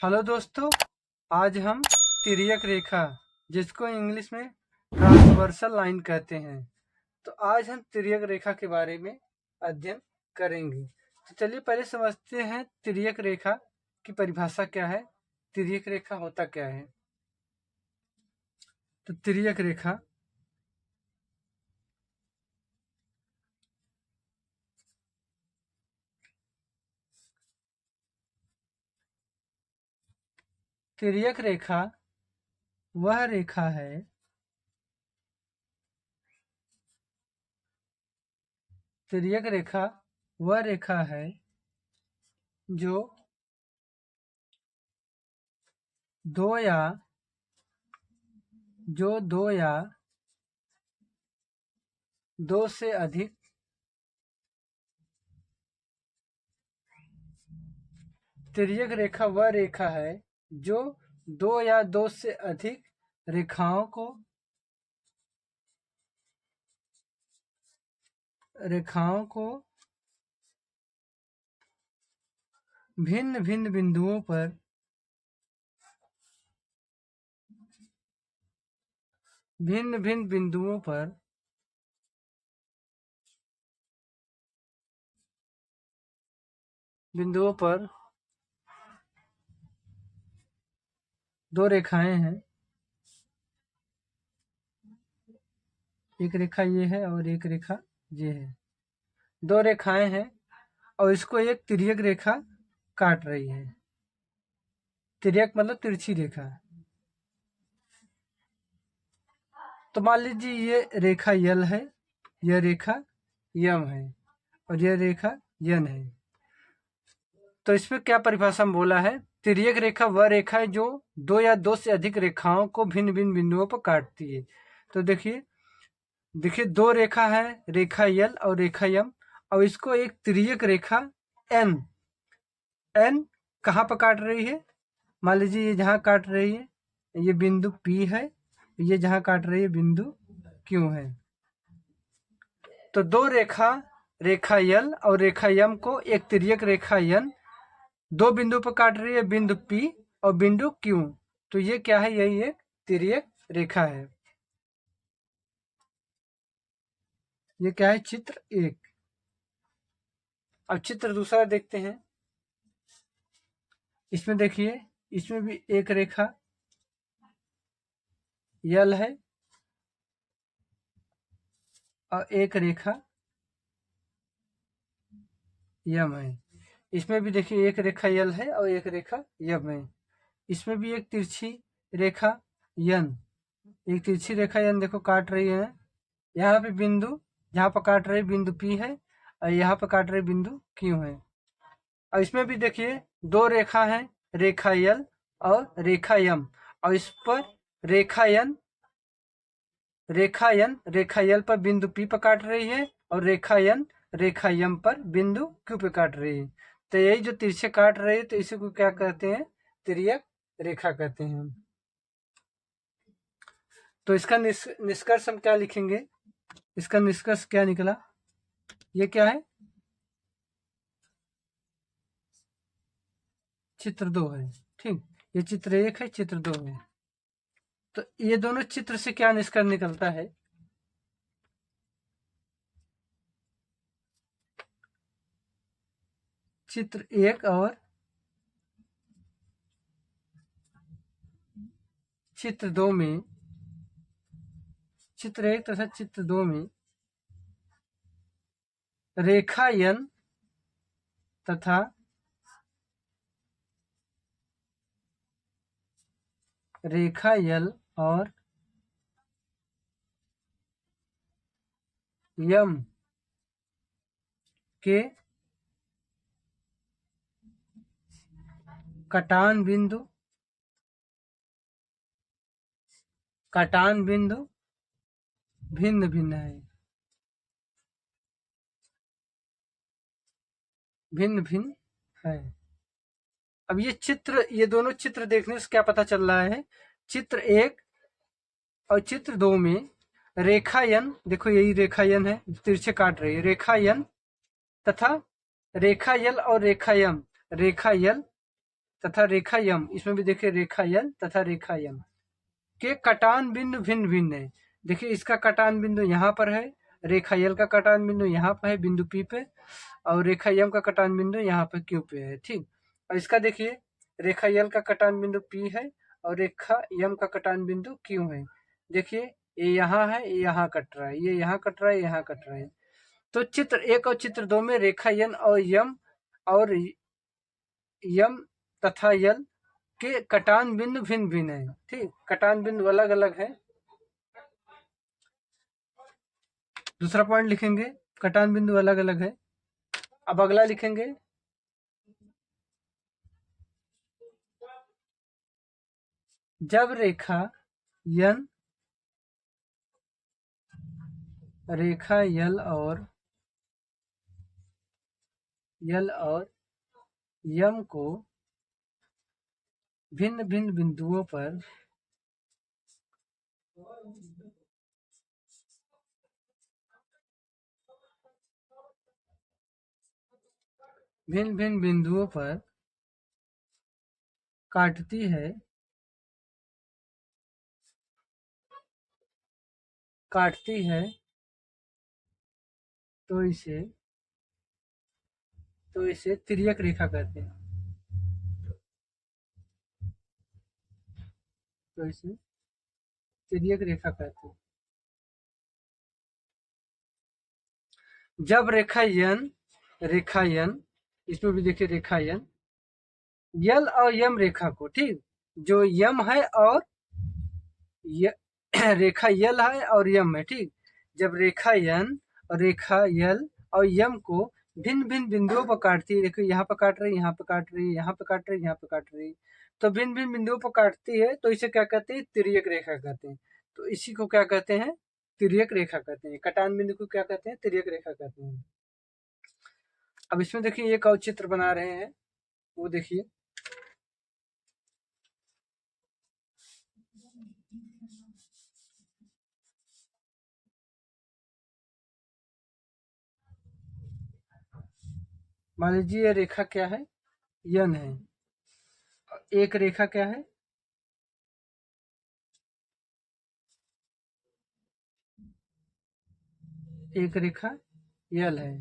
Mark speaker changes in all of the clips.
Speaker 1: Hello दोस्तों, आज हम तिर्यक रेखा जिसको इंग्लिश में ट्रांसवर्सल लाइन कहते हैं। तो आज हम तिर्यक रेखा के बारे में अध्ययन करेंगे। तो चलिए पहले समझते हैं तिर्यक रेखा की परिभाषा क्या है, तिर्यक रेखा होता क्या है। तो तिर्यक रेखा तिर्यक रेखा वह रेखा है तिर्यक रेखा वह रेखा है जो दो या दो से अधिक तिर्यक रेखा वह रेखा है जो दो या दो से अधिक रेखाओं को भिन्न भिन्न बिंदुओं पर दो रेखाएं हैं, एक रेखा ये है और एक रेखा ये है। दो रेखाएं हैं और इसको एक तिर्यक रेखा काट रही है। तिर्यक मतलब तिरछी रेखा। तो मान लीजिए ये रेखा यल है, यह रेखा यम है और यह रेखा यन है। तो इसमें क्या परिभाषा में बोला है, तिर्यक रेखा वह रेखा है जो दो या दो से अधिक रेखाओं को भिन्न भिन्न बिंदुओं पर काटती है। तो देखिए दो रेखा है, रेखा यल और रेखा यम, और इसको एक तिर्यक रेखा एन कहाँ पर काट रही है। मान लीजिए ये जहाँ काट रही है ये बिंदु P है, ये जहाँ काट रही है बिंदु Q है। तो दो रेखा यल और रेखा यम को एक तिर्यक रेखा यन दो बिंदु पर काट रही है, बिंदु P और बिंदु Q। तो ये क्या है, यही एक तिर्यक रेखा है। ये क्या है, चित्र एक। अब चित्र दूसरा देखते हैं। इसमें देखिए, इसमें भी एक रेखा यल है और एक रेखा यम है। इसमें भी देखिए एक रेखा यल है और एक रेखा यम है। इसमें भी एक तिरछी रेखा यन देखो काट रही है। यहाँ पे बिंदु जहाँ पर काट रही बिंदु P है और यहाँ पर काट रही बिंदु Q है। और इसमें भी देखिए दो रेखा है, रेखा यल और रेखा यम, और इस पर रेखा यल पर बिंदु P पर काट रही है और रेखा यम पर बिंदु Q पे काट रही है। तो यही जो तिरछे काट रही है, तो इसी को क्या कहते हैं, तिर्यक रेखा कहते हैं। तो इसका निष्कर्ष हम क्या लिखेंगे, इसका निष्कर्ष क्या निकला, ये क्या है, चित्र दो है। ठीक, ये चित्र एक है, चित्र दो है। तो ये दोनों चित्र से क्या निष्कर्ष निकलता है, चित्र एक और चित्र दो में, चित्र एक तथा चित्र दो में रेखा यन तथा रेखा यल और यम के कटान बिंदु भिन्न भिन्न है। अब ये दोनों चित्र देखने से क्या पता चल रहा है, चित्र एक और चित्र दो में रेखा यन, देखो यही रेखा यन है, तिरछे काट रही है, रेखा यन तथा रेखा यल और रेखा यम, रेखा यल तथा रेखा यम, इसमें भी देखिए रेखा यल तथा रेखा यम के कटान बिंदु भिन्न भिन्न है। देखिए इसका कटान बिंदु यहाँ पर है, रेखा यल का कटान बिंदु यहाँ पर है बिंदु पी पे, और रेखा यम का कटान बिंदु यहाँ पर क्यू पे है। ठीक, और इसका देखिए रेखा यल का कटान बिंदु पी है और रेखा यम का कटान बिंदु क्यू है। देखिए ये यहाँ है, ये यहाँ कट रहा है, ये यहाँ कट रहा है, यहाँ कट रहा है। तो चित्र 1 और चित्र 2 में रेखा यन और यम तथा यल के कटान बिंदु भिन्न भिन्न है। ठीक, कटान बिंदु अलग अलग है। दूसरा पॉइंट लिखेंगे, कटान बिंदु अलग अलग है। अब अगला लिखेंगे, जब रेखा यन रेखा यल और यम को भिन्न भिन्न बिंदुओं पर काटती है तो इसे तिर्यक रेखा कहते हैं। तो इसे तिर्यक रेखा कहते हैं। जब रेखा यन इसमें भी देखिए रेखा यन यल और यम रेखा को, ठीक, जो यम है और रेखा यल है और यम है, ठीक, जब रेखा यन और रेखा यल और यम को भिन्न भिन्न बिंदुओं पर काटती है, देखो यहाँ पर काट रही है, यहाँ पर काट रही है, यहाँ पर काट रही है, यहाँ पर काट रही है, तो भिन्न भिन्न बिंदुओं पर काटती है तो इसे क्या कहते हैं, तिर्यक रेखा कहते हैं। तो इसी को क्या कहते हैं, तिर्यक रेखा कहते हैं। कटान बिंदु को क्या कहते हैं, तिर्यक रेखा कहते हैं। अब इसमें देखिए एक और चित्र बना रहे हैं, वो देखिए, मान लीजिए ये रेखा क्या है, यन है, एक रेखा क्या है, एक रेखा यल है,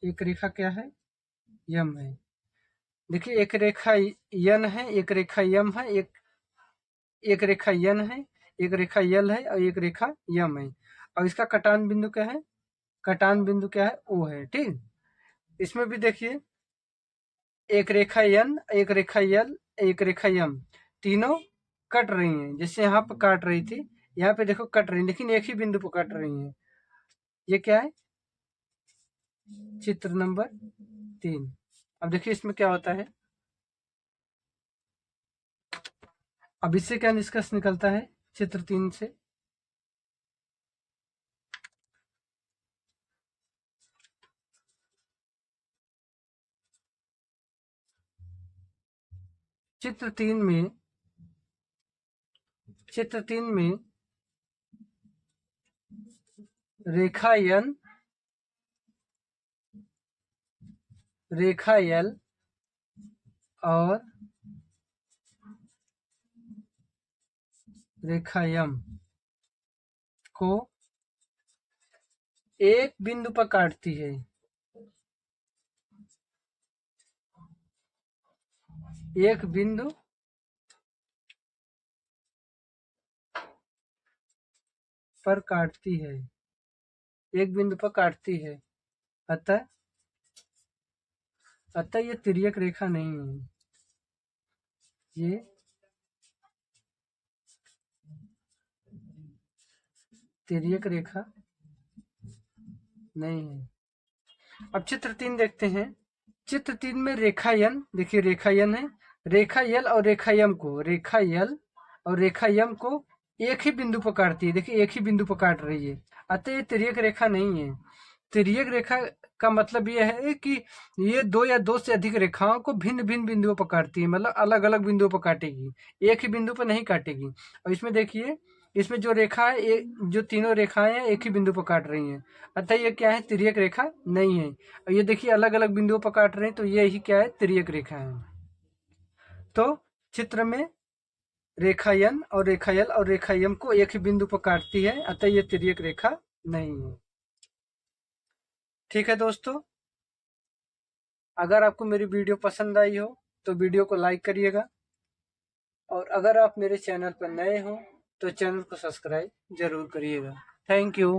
Speaker 1: एक रेखा क्या है, यम है। देखिए एक रेखा यन है, एक रेखा यम है, एक रेखा यन है, एक रेखा यल है और एक रेखा यम है। और इसका कटान बिंदु क्या है, कटान बिंदु क्या है, ओ है। ठीक, इसमें भी देखिए एक रेखा यन, एक रेखा यल, एक रेखा यम, तीनों कट रही हैं। जैसे यहाँ पर काट रही थी, यहाँ पे देखो कट रही है, लेकिन एक ही बिंदु पर कट रही है। ये क्या है, चित्र नंबर 3। अब देखिए इसमें क्या होता है, अब इससे क्या निष्कर्ष निकलता है चित्र 3 से, चित्र 3 में रेखा यन, रेखा यल और रेखा यम को एक बिंदु पर काटती है, एक बिंदु पर काटती है, एक बिंदु पर काटती है। अतः ये तिर्यक रेखा नहीं है, ये तिर्यक रेखा नहीं है। अब चित्र 3 देखते हैं। चित्र 3 में रेखा यन, देखिए रेखा यन है, रेखा यल और रेखा यम को, रेखा यल और रेखा यम को एक ही बिंदु पर काटती है। देखिए एक ही बिंदु पर काट रही है, अतः ये तिर्यक रेखा नहीं है। तिर्यक रेखा का मतलब यह है कि ये दो या दो से अधिक रेखाओं को भिन्न भिन्न बिंदुओं पर काटती है, मतलब अलग अलग बिंदुओं पर काटेगी, एक ही बिंदु पर नहीं काटेगी। और इसमें देखिए इसमें जो रेखा है, ये जो तीनों रेखाएं हैं एक ही बिंदु पर काट रही हैं, अतः ये क्या है, तिर्यक रेखा नहीं है। और ये देखिए अलग अलग बिंदुओं पर काट रहे हैं, तो ये ही क्या है, तिर्यक रेखा है। तो चित्र में रेखा एन और रेखा एल और रेखा एम को एक ही बिंदु पर काटती है, अतः ये तिर्यक रेखा नहीं है। ठीक है दोस्तों, अगर आपको मेरी वीडियो पसंद आई हो तो वीडियो को लाइक करिएगा, और अगर आप मेरे चैनल पर नए हो तो चैनल को सब्सक्राइब जरूर करिएगा। Thank you.